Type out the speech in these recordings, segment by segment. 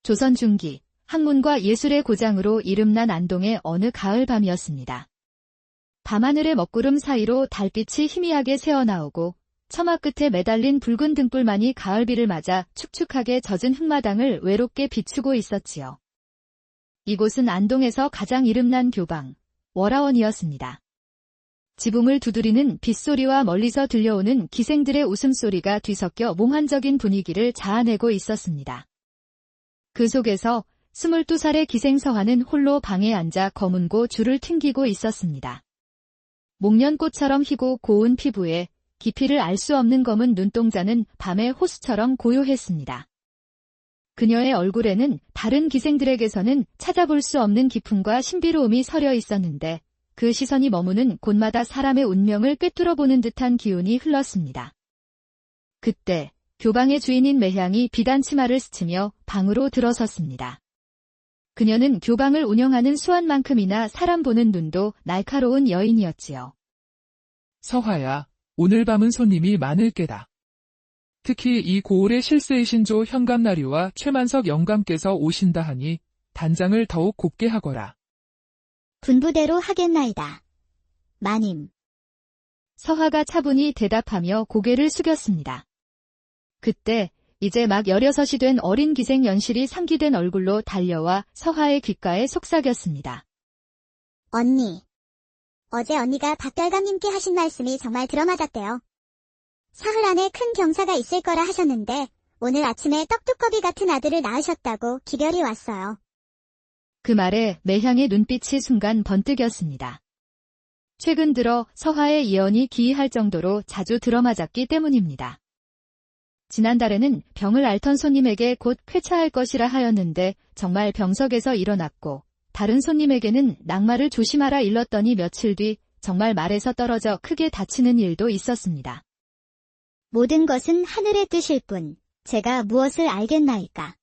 조선 중기, 학문과 예술의 고장으로 이름난 안동의 어느 가을 밤이었습니다. 밤하늘의 먹구름 사이로 달빛이 희미하게 새어나오고 처마 끝에 매달린 붉은 등불만이 가을비를 맞아 축축하게 젖은 흙마당을 외롭게 비추고 있었지요. 이곳은 안동에서 가장 이름난 교방, 월화원이었습니다. 지붕을 두드리는 빗소리와 멀리서 들려오는 기생들의 웃음소리가 뒤섞여 몽환적인 분위기를 자아내고 있었습니다. 그 속에서 22살의 기생 서화는 홀로 방에 앉아 검은고 줄을 튕기고 있었습니다. 목련꽃처럼 희고 고운 피부에 깊이를 알 수 없는 검은 눈동자는 밤의 호수처럼 고요했습니다. 그녀의 얼굴에는 다른 기생들에게서는 찾아볼 수 없는 기품과 신비로움이 서려 있었는데 그 시선이 머무는 곳마다 사람의 운명을 꿰뚫어보는 듯한 기운이 흘렀습니다. 그때 교방의 주인인 매향이 비단 치마를 스치며 방으로 들어섰습니다. 그녀는 교방을 운영하는 수완만큼이나 사람 보는 눈도 날카로운 여인이었지요. 서화야, 오늘 밤은 손님이 많을 게다. 특히 이 고을의 실세의 신조 현감나리와 최만석 영감께서 오신다 하니 단장을 더욱 곱게 하거라. 분부대로 하겠나이다. 마님. 서화가 차분히 대답하며 고개를 숙였습니다. 그때 이제 막 16이 된 어린 기생 연실이 상기된 얼굴로 달려와 서화의 귓가에 속삭였습니다. 언니. 어제 언니가 박달감님께 하신 말씀이 정말 들어맞았대요. 사흘 안에 큰 경사가 있을 거라 하셨는데 오늘 아침에 떡두꺼비 같은 아들을 낳으셨다고 기별이 왔어요. 그 말에 매향의 눈빛이 순간 번뜩였습니다. 최근 들어 서화의 예언이 기이할 정도로 자주 들어맞았기 때문입니다. 지난달에는 병을 앓던 손님에게 곧 쾌차할 것이라 하였는데 정말 병석에서 일어났고 다른 손님에게는 낙마를 조심하라 일렀더니 며칠 뒤 정말 말에서 떨어져 크게 다치는 일도 있었습니다. 모든 것은 하늘의 뜻일 뿐 제가 무엇을 알겠나이까.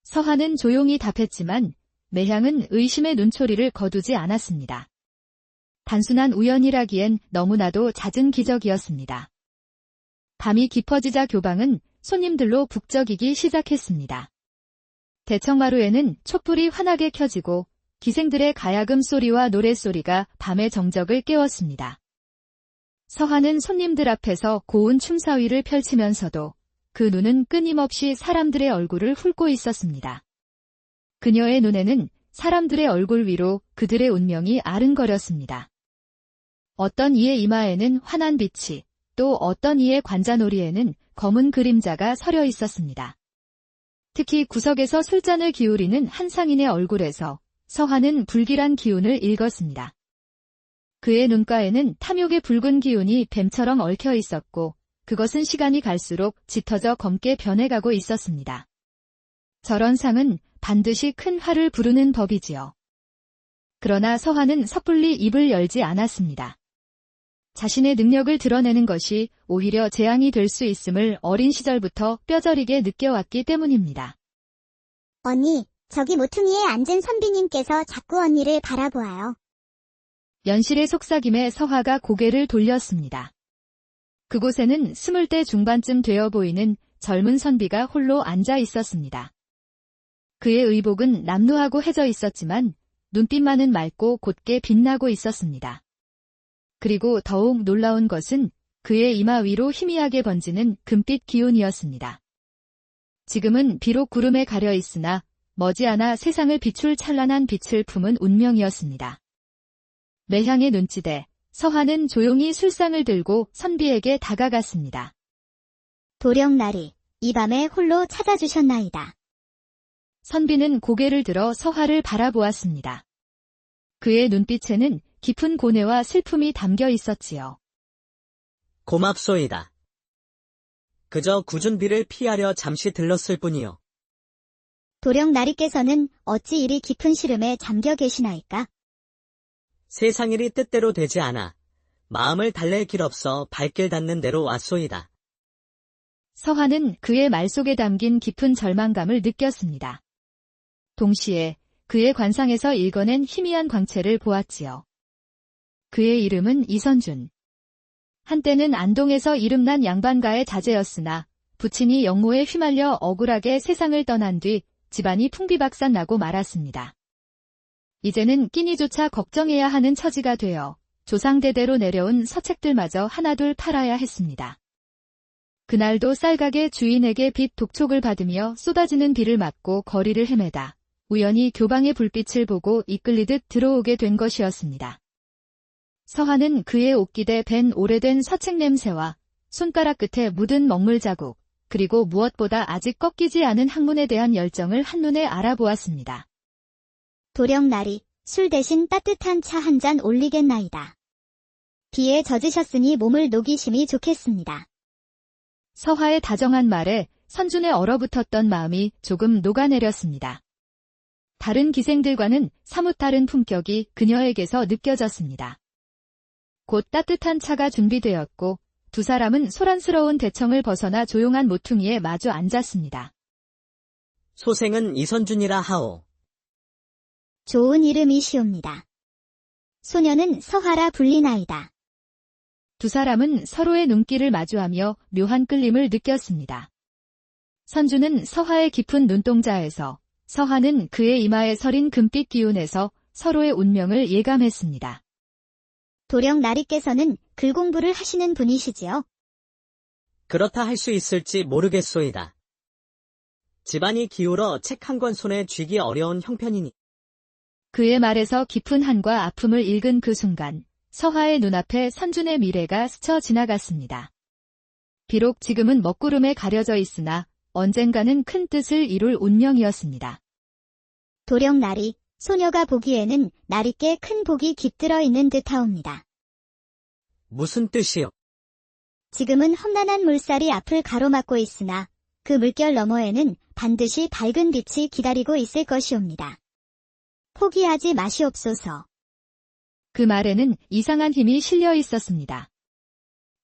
서화는 조용히 답했지만 매향은 의심의 눈초리를 거두지 않았습니다. 단순한 우연이라기엔 너무나도 잦은 기적이었습니다. 밤이 깊어지자 교방은 손님들로 북적이기 시작했습니다. 대청마루에는 촛불이 환하게 켜지고 기생들의 가야금 소리와 노랫소리가 밤의 정적을 깨웠습니다. 서화는 손님들 앞에서 고운 춤사위를 펼치면서도 그 눈은 끊임없이 사람들의 얼굴을 훑고 있었습니다. 그녀의 눈에는 사람들의 얼굴 위로 그들의 운명이 아른거렸습니다. 어떤 이의 이마에는 환한 빛이, 또 어떤 이의 관자놀이에는 검은 그림자가 서려 있었습니다. 특히 구석에서 술잔을 기울이는 한 상인의 얼굴에서 서화는 불길한 기운을 읽었습니다. 그의 눈가에는 탐욕의 붉은 기운이 뱀처럼 얽혀 있었고 그것은 시간이 갈수록 짙어져 검게 변해가고 있었습니다. 저런 상은 반드시 큰 화를 부르는 법이지요. 그러나 서화는 섣불리 입을 열지 않았습니다. 자신의 능력을 드러내는 것이 오히려 재앙이 될 수 있음을 어린 시절부터 뼈저리게 느껴왔기 때문입니다. 언니, 저기 모퉁이에 앉은 선비님께서 자꾸 언니를 바라보아요. 연실의 속삭임에 서화가 고개를 돌렸습니다. 그곳에는 20대 중반쯤 되어 보이는 젊은 선비가 홀로 앉아 있었습니다. 그의 의복은 남루하고 해져 있었지만 눈빛만은 맑고 곧게 빛나고 있었습니다. 그리고 더욱 놀라운 것은 그의 이마 위로 희미하게 번지는 금빛 기운이었습니다. 지금은 비록 구름에 가려 있으나 머지않아 세상을 비출 찬란한 빛을 품은 운명이었습니다. 매향의 눈짓에 서화는 조용히 술상을 들고 선비에게 다가갔습니다. 도령나리, 이 밤에 홀로 찾아주셨나이다. 선비는 고개를 들어 서화를 바라보았습니다. 그의 눈빛에는 깊은 고뇌와 슬픔이 담겨 있었지요. 고맙소이다. 그저 굳은 비를 피하려 잠시 들렀을 뿐이요. 도령나리께서는 어찌 이리 깊은 시름에 잠겨 계시나이까? 세상 일이 뜻대로 되지 않아 마음을 달랠 길 없어 발길 닿는 대로 왔소이다. 서화는 그의 말 속에 담긴 깊은 절망감을 느꼈습니다. 동시에 그의 관상에서 읽어낸 희미한 광채를 보았지요. 그의 이름은 이선준. 한때는 안동에서 이름난 양반가의 자제였으나 부친이 영모에 휘말려 억울하게 세상을 떠난 뒤 집안이 풍비박산 나고 말았습니다. 이제는 끼니조차 걱정해야 하는 처지가 되어 조상대대로 내려온 서책들마저 하나둘 팔아야 했습니다. 그날도 쌀가게 주인에게 빚 독촉을 받으며 쏟아지는 비를 맞고 거리를 헤매다 우연히 교방의 불빛을 보고 이끌리듯 들어오게 된 것이었습니다. 서한은 그의 옷깃에 밴 오래된 서책 냄새와 손가락 끝에 묻은 먹물 자국, 그리고 무엇보다 아직 꺾이지 않은 학문에 대한 열정을 한눈에 알아보았습니다. 도령나리, 술 대신 따뜻한 차 한 잔 올리겠나이다. 비에 젖으셨으니 몸을 녹이심이 좋겠습니다. 서화의 다정한 말에 선준의 얼어붙었던 마음이 조금 녹아내렸습니다. 다른 기생들과는 사뭇 다른 품격이 그녀에게서 느껴졌습니다. 곧 따뜻한 차가 준비되었고 두 사람은 소란스러운 대청을 벗어나 조용한 모퉁이에 마주 앉았습니다. 소생은 이선준이라 하오. 좋은 이름이시옵니다. 소녀는 서화라 불리나이다. 두 사람은 서로의 눈길을 마주하며 묘한 끌림을 느꼈습니다. 선주는 서화의 깊은 눈동자에서, 서화는 그의 이마에 서린 금빛 기운에서 서로의 운명을 예감했습니다. 도령나리께서는 글 공부를 하시는 분이시지요? 그렇다 할 수 있을지 모르겠소이다. 집안이 기울어 책 한 권 손에 쥐기 어려운 형편이니. 그의 말에서 깊은 한과 아픔을 읽은 그 순간, 서화의 눈앞에 선준의 미래가 스쳐 지나갔습니다. 비록 지금은 먹구름에 가려져 있으나 언젠가는 큰 뜻을 이룰 운명이었습니다. 도령나리, 소녀가 보기에는 나리께 큰 복이 깃들어 있는 듯하옵니다. 무슨 뜻이요? 지금은 험난한 물살이 앞을 가로막고 있으나 그 물결 너머에는 반드시 밝은 빛이 기다리고 있을 것이옵니다. 포기하지 마시옵소서. 그 말에는 이상한 힘이 실려 있었습니다.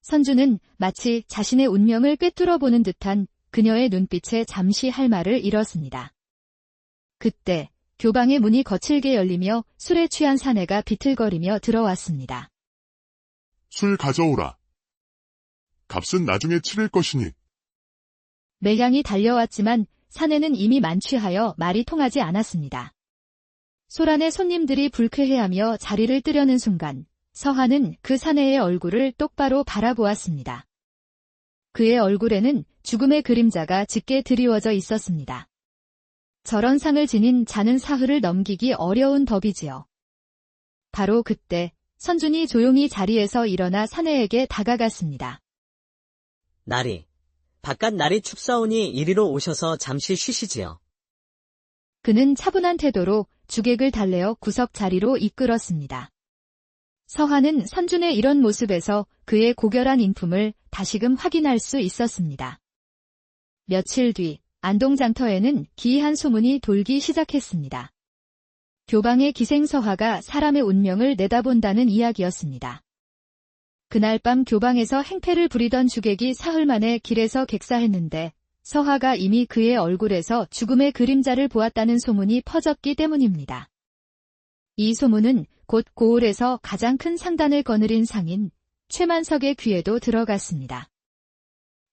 선주는 마치 자신의 운명을 꿰뚫어 보는 듯한 그녀의 눈빛에 잠시 할 말을 잃었습니다. 그때 교방의 문이 거칠게 열리며 술에 취한 사내가 비틀거리며 들어왔습니다. 술 가져오라. 값은 나중에 치를 것이니. 매향이 달려왔지만 사내는 이미 만취하여 말이 통하지 않았습니다. 소란의 손님들이 불쾌해하며 자리를 뜨려는 순간 서화는 그 사내의 얼굴을 똑바로 바라보았습니다. 그의 얼굴에는 죽음의 그림자가 짙게 드리워져 있었습니다. 저런 상을 지닌 자는 사흘을 넘기기 어려운 법이지요. 바로 그때 선준이 조용히 자리에서 일어나 사내에게 다가갔습니다. 나리, 바깥 날이 춥사오니 이리로 오셔서 잠시 쉬시지요. 그는 차분한 태도로 주객을 달래어 구석 자리로 이끌었습니다. 서화는 선준의 이런 모습에서 그의 고결한 인품을 다시금 확인할 수 있었습니다. 며칠 뒤 안동장터에는 기이한 소문이 돌기 시작했습니다. 교방의 기생 서화가 사람의 운명을 내다본다는 이야기였습니다. 그날 밤 교방에서 행패를 부리던 주객이 사흘 만에 길에서 객사했는데 서화가 이미 그의 얼굴에서 죽음의 그림자를 보았다는 소문이 퍼졌기 때문입니다. 이 소문은 곧 고을에서 가장 큰 상단을 거느린 상인 최만석의 귀에도 들어갔습니다.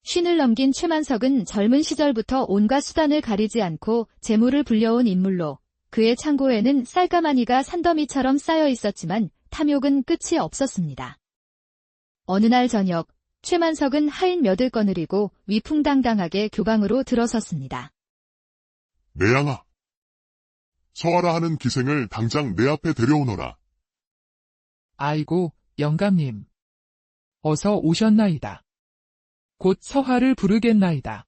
쉰을 넘긴 최만석은 젊은 시절부터 온갖 수단을 가리지 않고 재물을 불려온 인물로 그의 창고에는 쌀가마니가 산더미처럼 쌓여 있었지만 탐욕은 끝이 없었습니다. 어느 날 저녁 최만석은 하인 몇을 거느리고 위풍당당하게 교방으로 들어섰습니다. 매양아. 서하라 하는 기생을 당장 내 앞에 데려오너라. 아이고, 영감님. 어서 오셨나이다. 곧 서화를 부르겠나이다.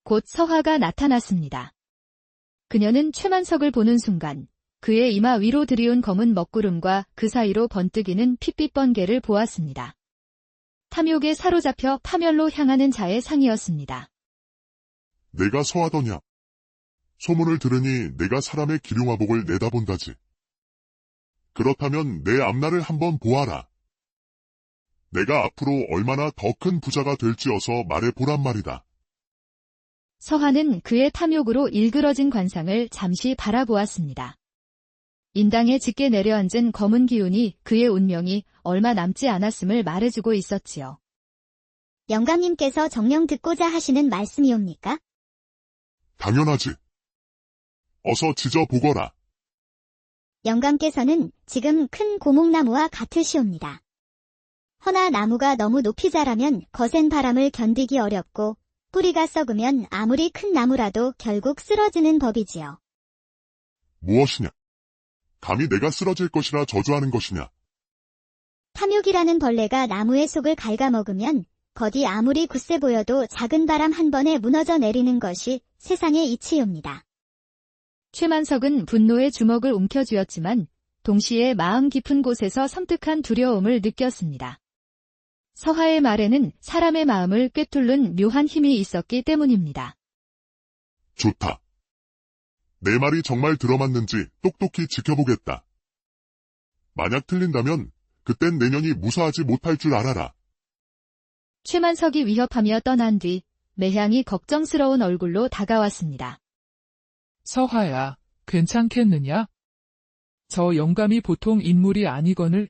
곧 서화가 나타났습니다. 그녀는 최만석을 보는 순간 그의 이마 위로 들이운 검은 먹구름과 그 사이로 번뜩이는 핏빛 번개를 보았습니다. 탐욕에 사로잡혀 파멸로 향하는 자의 상이었습니다. 내가 서하더냐. 소문을 들으니 내가 사람의 기륭화복을 내다본다지. 그렇다면 내 앞날을 한번 보아라. 내가 앞으로 얼마나 더 큰 부자가 될지 어서 말해보란 말이다. 서화는 그의 탐욕으로 일그러진 관상을 잠시 바라보았습니다. 인당에 짙게 내려앉은 검은 기운이 그의 운명이 얼마 남지 않았음을 말해주고 있었지요. 영감님께서 정녕 듣고자 하시는 말씀이옵니까? 당연하지. 어서 지져보거라. 영감께서는 지금 큰 고목나무와 같으시옵니다. 허나 나무가 너무 높이 자라면 거센 바람을 견디기 어렵고 뿌리가 썩으면 아무리 큰 나무라도 결국 쓰러지는 법이지요. 무엇이냐? 감히 내가 쓰러질 것이라 저주하는 것이냐? 탐욕이라는 벌레가 나무의 속을 갉아먹으면 겉이 아무리 굳세 보여도 작은 바람 한 번에 무너져 내리는 것이 세상의 이치입니다. 최만석은 분노의 주먹을 움켜쥐었지만 동시에 마음 깊은 곳에서 섬뜩한 두려움을 느꼈습니다. 서하의 말에는 사람의 마음을 꿰뚫는 묘한 힘이 있었기 때문입니다. 좋다. 내 말이 정말 들어맞는지 똑똑히 지켜보겠다. 만약 틀린다면 그땐 내년이 무사하지 못할 줄 알아라. 최만석이 위협하며 떠난 뒤 매향이 걱정스러운 얼굴로 다가왔습니다. 서하야, 괜찮겠느냐? 저 영감이 보통 인물이 아니거늘.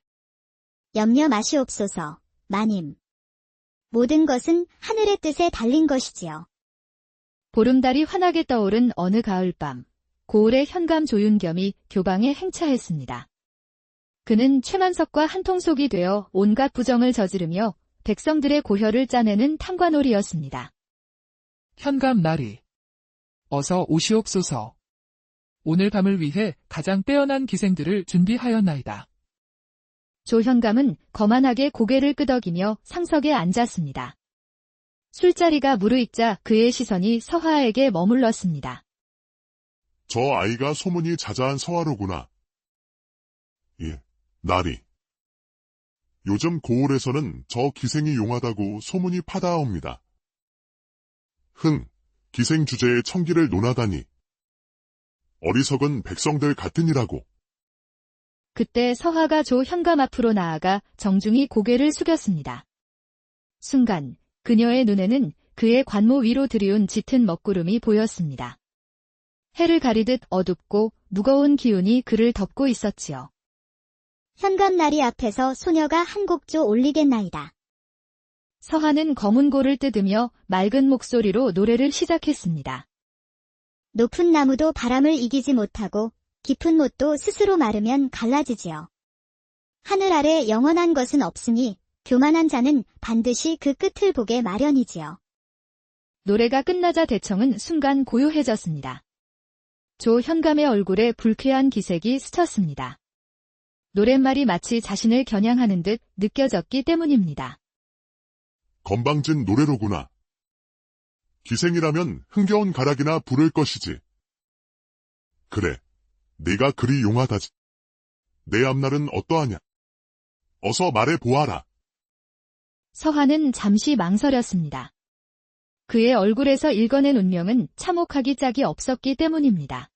염려 마시옵소서, 마님. 모든 것은 하늘의 뜻에 달린 것이지요. 보름달이 환하게 떠오른 어느 가을밤, 고을의 현감 조윤겸이 교방에 행차했습니다. 그는 최만석과 한통속이 되어 온갖 부정을 저지르며 백성들의 고혈을 짜내는 탕관놀이였습니다. 현감 나리. 어서 오시옵소서. 오늘 밤을 위해 가장 빼어난 기생들을 준비하였나이다. 조현감은 거만하게 고개를 끄덕이며 상석에 앉았습니다. 술자리가 무르익자 그의 시선이 서하에게 머물렀습니다. 저 아이가 소문이 자자한 서하로구나. 예, 나리. 요즘 고을에서는 저 기생이 용하다고 소문이 파다하옵니다. 기생 주제에 청기를 논하다니. 어리석은 백성들 같으니라고. 그때 서하가 조현감 앞으로 나아가 정중히 고개를 숙였습니다. 순간 그녀의 눈에는 그의 관모 위로 들이운 짙은 먹구름이 보였습니다. 해를 가리듯 어둡고 무거운 기운이 그를 덮고 있었지요. 현감나리 앞에서 소녀가 한 곡조 올리겠나이다. 서하는 검은 고를 뜯으며 맑은 목소리로 노래를 시작했습니다. 높은 나무도 바람을 이기지 못하고 깊은 못도 스스로 마르면 갈라지지요. 하늘 아래 영원한 것은 없으니 교만한 자는 반드시 그 끝을 보게 마련이지요. 노래가 끝나자 대청은 순간 고요해졌습니다. 조현감의 얼굴에 불쾌한 기색이 스쳤습니다. 노랫말이 마치 자신을 겨냥하는 듯 느껴졌기 때문입니다. 건방진 노래로구나. 기생이라면 흥겨운 가락이나 부를 것이지. 그래, 네가 그리 용하다지. 내 앞날은 어떠하냐? 어서 말해보아라. 서하는 잠시 망설였습니다. 그의 얼굴에서 읽어낸 운명은 참혹하기 짝이 없었기 때문입니다.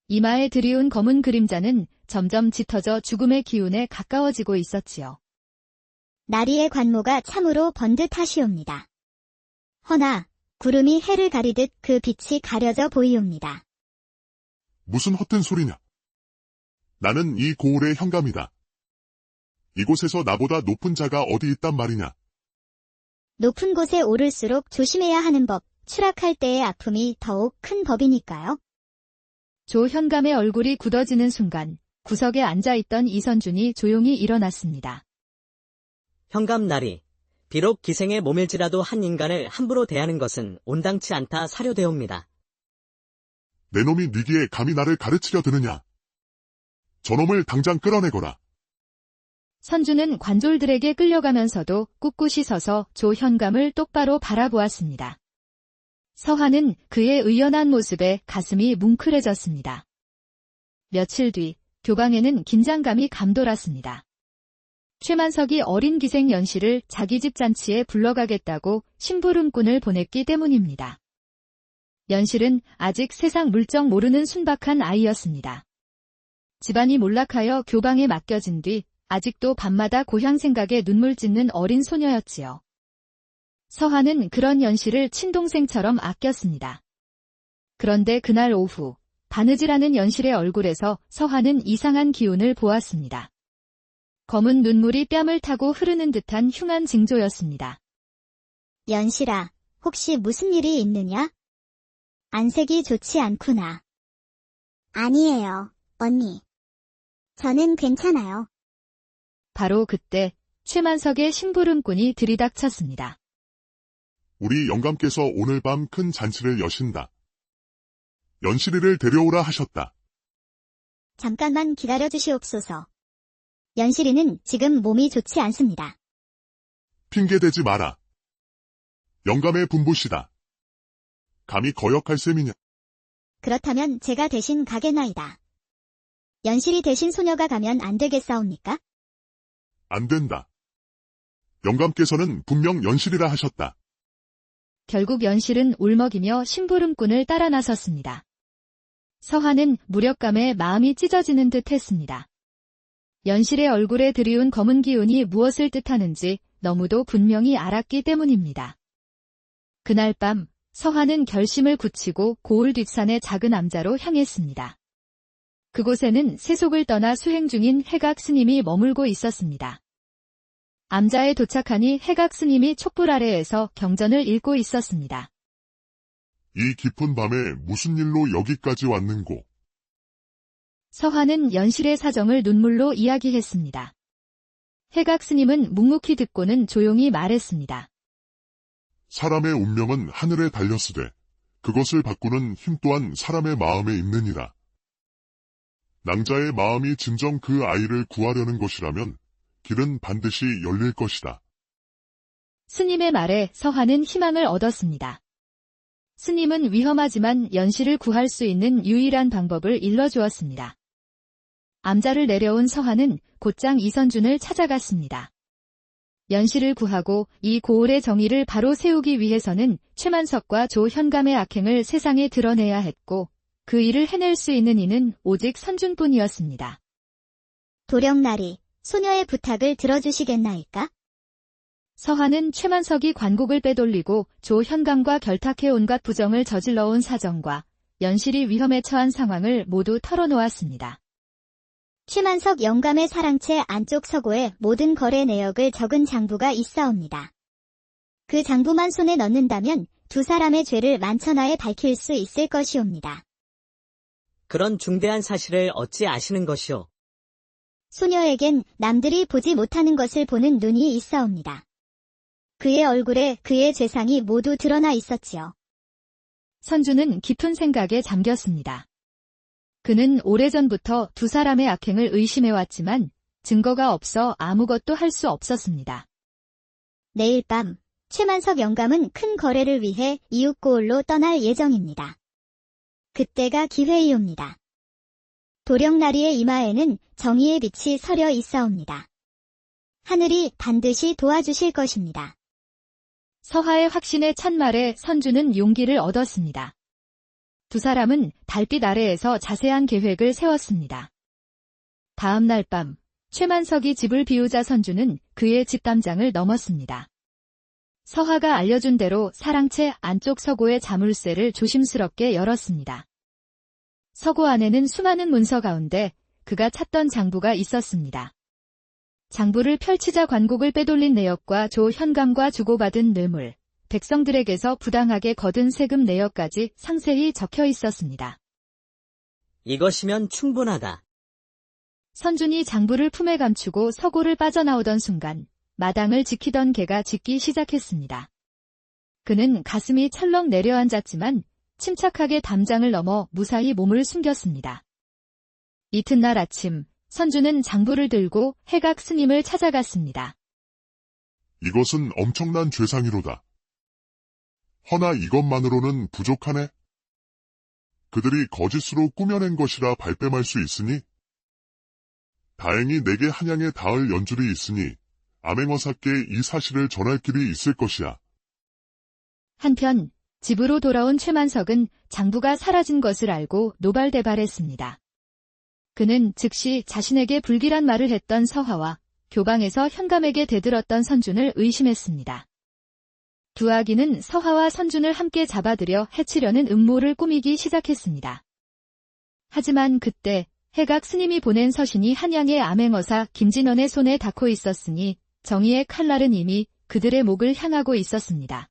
이마에 드리운 검은 그림자는 점점 짙어져 죽음의 기운에 가까워지고 있었지요. 나리의 관모가 참으로 번듯하시옵니다. 허나 구름이 해를 가리듯 그 빛이 가려져 보이옵니다. 무슨 헛된 소리냐? 나는 이 고을의 현감이다. 이곳에서 나보다 높은 자가 어디 있단 말이냐? 높은 곳에 오를수록 조심해야 하는 법, 추락할 때의 아픔이 더욱 큰 법이니까요. 조현감의 얼굴이 굳어지는 순간 구석에 앉아있던 이선준이 조용히 일어났습니다. 현감나리, 비록 기생의 몸일지라도 한 인간을 함부로 대하는 것은 온당치 않다 사료되옵니다. 내 놈이 뉘기에 감히 나를 가르치려 드느냐? 저놈을 당장 끌어내거라. 선주는 관졸들에게 끌려가면서도 꿋꿋이 서서 조현감을 똑바로 바라보았습니다. 서하는 그의 의연한 모습에 가슴이 뭉클해졌습니다. 며칠 뒤 교방에는 긴장감이 감돌았습니다. 최만석이 어린 기생 연씨를 자기 집 잔치에 불러가겠다고 심부름꾼을 보냈기 때문입니다. 연실은 아직 세상 물정 모르는 순박한 아이였습니다. 집안이 몰락하여 교방에 맡겨진 뒤 아직도 밤마다 고향 생각에 눈물 찢는 어린 소녀였지요. 서하는 그런 연실을 친동생처럼 아꼈습니다. 그런데 그날 오후 바느질하는 연실의 얼굴에서 서하는 이상한 기운을 보았습니다. 검은 눈물이 뺨을 타고 흐르는 듯한 흉한 징조였습니다. 연실아, 혹시 무슨 일이 있느냐? 안색이 좋지 않구나. 아니에요, 언니. 저는 괜찮아요. 바로 그때 최만석의 심부름꾼이 들이닥쳤습니다. 우리 영감께서 오늘 밤 큰 잔치를 여신다. 연실이를 데려오라 하셨다. 잠깐만 기다려주시옵소서. 연실이는 지금 몸이 좋지 않습니다. 핑계대지 마라. 영감의 분부시다. 감히 거역할 셈이냐. 그렇다면 제가 대신 가겠나이다. 연실이 대신 소녀가 가면 안 되겠사옵니까? 안 된다. 영감께서는 분명 연실이라 하셨다. 결국 연실은 울먹이며 심부름꾼을 따라 나섰습니다. 서한은 무력감에 마음이 찢어지는 듯 했습니다. 연실의 얼굴에 드리운 검은 기운이 무엇을 뜻하는지 너무도 분명히 알았기 때문입니다. 그날 밤 서한은 결심을 굳히고 고을 뒷산의 작은 암자로 향했습니다. 그곳에는 세속을 떠나 수행 중인 해각 스님이 머물고 있었습니다. 암자에 도착하니 해각 스님이 촛불 아래에서 경전을 읽고 있었습니다. 이 깊은 밤에 무슨 일로 여기까지 왔는고. 서한은 연실의 사정을 눈물로 이야기했습니다. 해각 스님은 묵묵히 듣고는 조용히 말했습니다. 사람의 운명은 하늘에 달렸으되 그것을 바꾸는 힘 또한 사람의 마음에 있느니라. 낭자의 마음이 진정 그 아이를 구하려는 것이라면 길은 반드시 열릴 것이다. 스님의 말에 서한은 희망을 얻었습니다. 스님은 위험하지만 연실을 구할 수 있는 유일한 방법을 일러주었습니다. 암자를 내려온 서한은 곧장 이선준을 찾아갔습니다. 연실을 구하고 이 고을의 정의를 바로 세우기 위해서는 최만석과 조현감의 악행을 세상에 드러내야 했고 그 일을 해낼 수 있는 이는 오직 선준뿐이었습니다. 도령나리, 소녀의 부탁을 들어주시겠나이까? 서한은 최만석이 관국을 빼돌리고 조현감과 결탁해 온갖 부정을 저질러온 사정과 연실이 위험에 처한 상황을 모두 털어놓았습니다. 최만석 영감의 사랑채 안쪽 서고에 모든 거래 내역을 적은 장부가 있사옵니다. 그 장부만 손에 넣는다면 두 사람의 죄를 만천하에 밝힐 수 있을 것이옵니다. 그런 중대한 사실을 어찌 아시는 것이오? 소녀에겐 남들이 보지 못하는 것을 보는 눈이 있사옵니다. 그의 얼굴에 그의 죄상이 모두 드러나 있었지요. 선주는 깊은 생각에 잠겼습니다. 그는 오래전부터 두 사람의 악행을 의심해왔지만 증거가 없어 아무것도 할 수 없었습니다. 내일 밤 최만석 영감은 큰 거래를 위해 이웃고을로 떠날 예정입니다. 그때가 기회이옵니다. 도령나리의 이마에는 정의의 빛이 서려 있사옵니다. 하늘이 반드시 도와주실 것입니다. 서하의 확신에 찬 말에 선주는 용기를 얻었습니다. 두 사람은 달빛 아래에서 자세한 계획을 세웠습니다. 다음 날 밤, 최만석이 집을 비우자 선주는 그의 집담장을 넘었습니다. 서하가 알려준 대로 사랑채 안쪽 서고의 자물쇠를 조심스럽게 열었습니다. 서고 안에는 수많은 문서 가운데 그가 찾던 장부가 있었습니다. 장부를 펼치자 관국을 빼돌린 내역과 조현감과 주고받은 뇌물, 백성들에게서 부당하게 거둔 세금 내역까지 상세히 적혀 있었습니다. 이것이면 충분하다. 선준이 장부를 품에 감추고 서고를 빠져나오던 순간 마당을 지키던 개가 짖기 시작했습니다. 그는 가슴이 철렁 내려앉았지만 침착하게 담장을 넘어 무사히 몸을 숨겼습니다. 이튿날 아침 선주는 장부를 들고 해각 스님을 찾아갔습니다. 이것은 엄청난 죄상이로다. 허나 이것만으로는 부족하네. 그들이 거짓으로 꾸며낸 것이라 발뺌할 수 있으니 다행히 내게 한양에 닿을 연줄이 있으니 암행어사께 이 사실을 전할 길이 있을 것이야. 한편 집으로 돌아온 최만석은 장부가 사라진 것을 알고 노발대발했습니다. 그는 즉시 자신에게 불길한 말을 했던 서하와 교방에서 현감에게 대들었던 선준을 의심했습니다. 두 아기는 서하와 선준을 함께 잡아들여 해치려는 음모를 꾸미기 시작했습니다. 하지만 그때 해각 스님이 보낸 서신이 한양의 암행어사 김진원의 손에 닿고 있었으니 정의의 칼날은 이미 그들의 목을 향하고 있었습니다.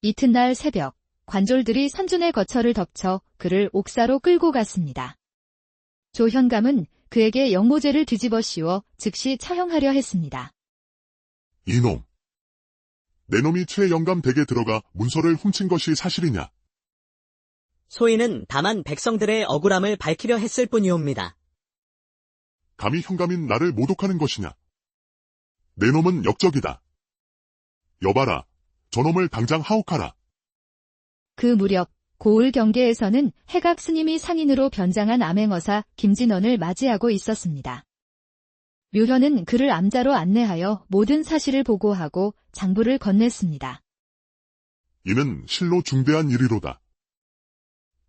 이튿날 새벽 관졸들이 선준의 거처를 덮쳐 그를 옥사로 끌고 갔습니다. 조현감은 그에게 영모죄를 뒤집어 씌워 즉시 처형하려 했습니다. 이놈. 내 놈이 최영감 댁에 들어가 문서를 훔친 것이 사실이냐? 소인은 다만 백성들의 억울함을 밝히려 했을 뿐이옵니다. 감히 현감인 나를 모독하는 것이냐? 내 놈은 역적이다. 여봐라, 저놈을 당장 하옥하라. 그 무렵 고을 경계에서는 해각 스님이 상인으로 변장한 암행어사 김진원을 맞이하고 있었습니다. 묘현은 그를 암자로 안내하여 모든 사실을 보고하고 장부를 건넸습니다. 이는 실로 중대한 일이로다.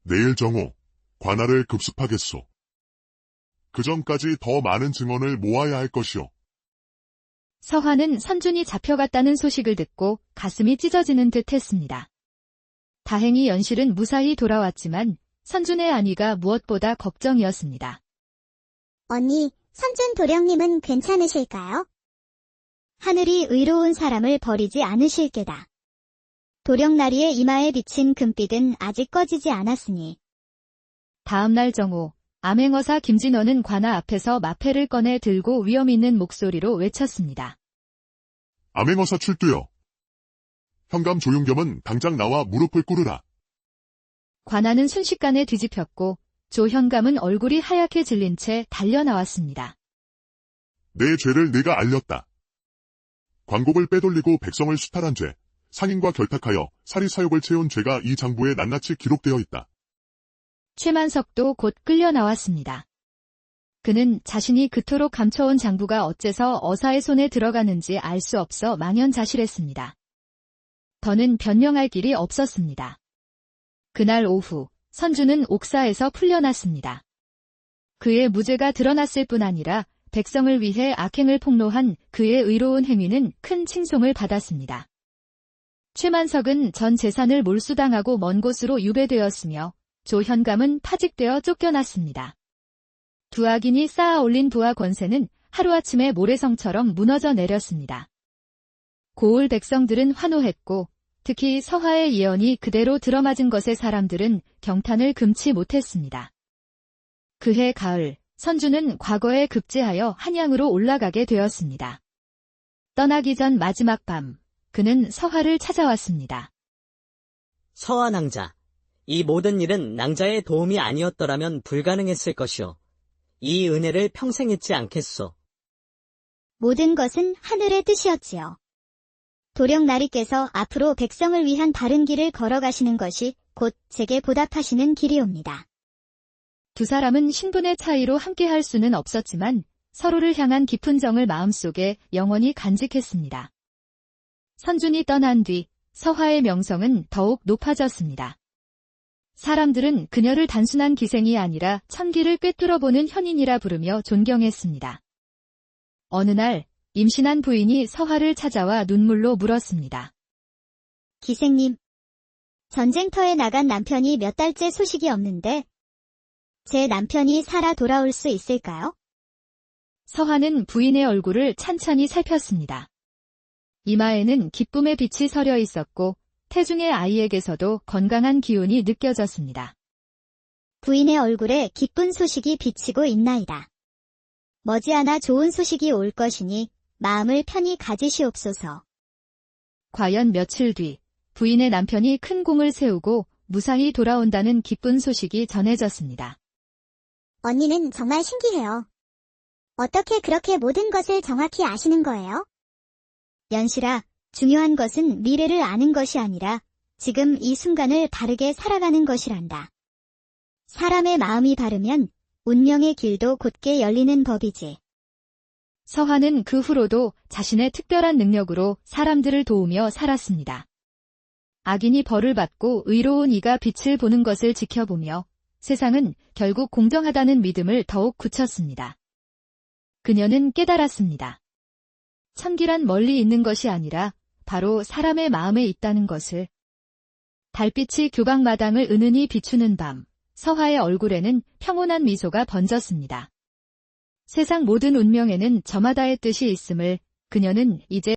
내일 정오 관할을 급습하겠소. 그 전까지 더 많은 증언을 모아야 할 것이오. 서화는 선준이 잡혀갔다는 소식을 듣고 가슴이 찢어지는 듯 했습니다. 다행히 연실은 무사히 돌아왔지만 선준의 안위가 무엇보다 걱정이었습니다. 언니, 선준 도령님은 괜찮으실까요? 하늘이 의로운 사람을 버리지 않으실 게다. 도령나리의 이마에 비친 금빛은 아직 꺼지지 않았으니. 다음 날 정오, 암행어사 김진원은 관아 앞에서 마패를 꺼내 들고 위험 있는 목소리로 외쳤습니다. 암행어사 출두여. 현감 조윤겸은 당장 나와 무릎을 꿇으라. 관아는 순식간에 뒤집혔고 조현감은 얼굴이 하얗게 질린 채 달려나왔습니다. 내 죄를 네가 알렸다. 광곡을 빼돌리고 백성을 수탈한 죄, 상인과 결탁하여 사리사욕을 채운 죄가 이 장부에 낱낱이 기록되어 있다. 최만석도 곧 끌려 나왔습니다. 그는 자신이 그토록 감춰온 장부가 어째서 어사의 손에 들어가는지 알 수 없어 망연자실했습니다. 더는 변명할 길이 없었습니다. 그날 오후, 선주는 옥사에서 풀려났습니다. 그의 무죄가 드러났을 뿐 아니라 백성을 위해 악행을 폭로한 그의 의로운 행위는 큰 칭송을 받았습니다. 최만석은 전 재산을 몰수당하고 먼 곳으로 유배되었으며 조현감은 파직되어 쫓겨났습니다. 두 악인이 쌓아 올린 부와 권세는 하루아침에 모래성처럼 무너져 내렸습니다. 고을 백성들은 환호했고 특히 서화의 예언이 그대로 들어맞은 것에 사람들은 경탄을 금치 못했습니다. 그해 가을, 선주는 과거에 급제하여 한양으로 올라가게 되었습니다. 떠나기 전 마지막 밤, 그는 서화를 찾아왔습니다. 서화 낭자, 이 모든 일은 낭자의 도움이 아니었더라면 불가능했을 것이오. 이 은혜를 평생 잊지 않겠소. 모든 것은 하늘의 뜻이었지요. 도령나리께서 앞으로 백성을 위한 바른 길을 걸어가시는 것이 곧 제게 보답하시는 길이옵니다. 두 사람은 신분의 차이로 함께할 수는 없었지만 서로를 향한 깊은 정을 마음속에 영원히 간직했습니다. 선준이 떠난 뒤 서화의 명성은 더욱 높아졌습니다. 사람들은 그녀를 단순한 기생이 아니라 천기를 꿰뚫어보는 현인이라 부르며 존경했습니다. 어느 날 임신한 부인이 서화를 찾아와 눈물로 물었습니다. 기생님, 전쟁터에 나간 남편이 몇 달째 소식이 없는데 제 남편이 살아 돌아올 수 있을까요? 서화는 부인의 얼굴을 찬찬히 살폈습니다. 이마에는 기쁨의 빛이 서려 있었고 태중의 아이에게서도 건강한 기운이 느껴졌습니다. 부인의 얼굴에 기쁜 소식이 비치고 있나이다. 머지않아 좋은 소식이 올 것이니 마음을 편히 가지시옵소서. 과연 며칠 뒤 부인의 남편이 큰 공을 세우고 무사히 돌아온다는 기쁜 소식이 전해졌습니다. 언니는 정말 신기해요. 어떻게 그렇게 모든 것을 정확히 아시는 거예요? 연실아, 중요한 것은 미래를 아는 것이 아니라 지금 이 순간을 바르게 살아가는 것이란다. 사람의 마음이 바르면 운명의 길도 곧게 열리는 법이지. 서화는 그 후로도 자신의 특별한 능력으로 사람들을 도우며 살았습니다. 악인이 벌을 받고 의로운 이가 빛을 보는 것을 지켜보며 세상은 결국 공정하다는 믿음을 더욱 굳혔습니다. 그녀는 깨달았습니다. 천기란 멀리 있는 것이 아니라 바로 사람의 마음에 있다는 것을. 달빛이 교각마당을 은은히 비추는 밤, 서화의 얼굴에는 평온한 미소가 번졌습니다. 세상 모든 운명에는 저마다의 뜻이 있음을 그녀는 이제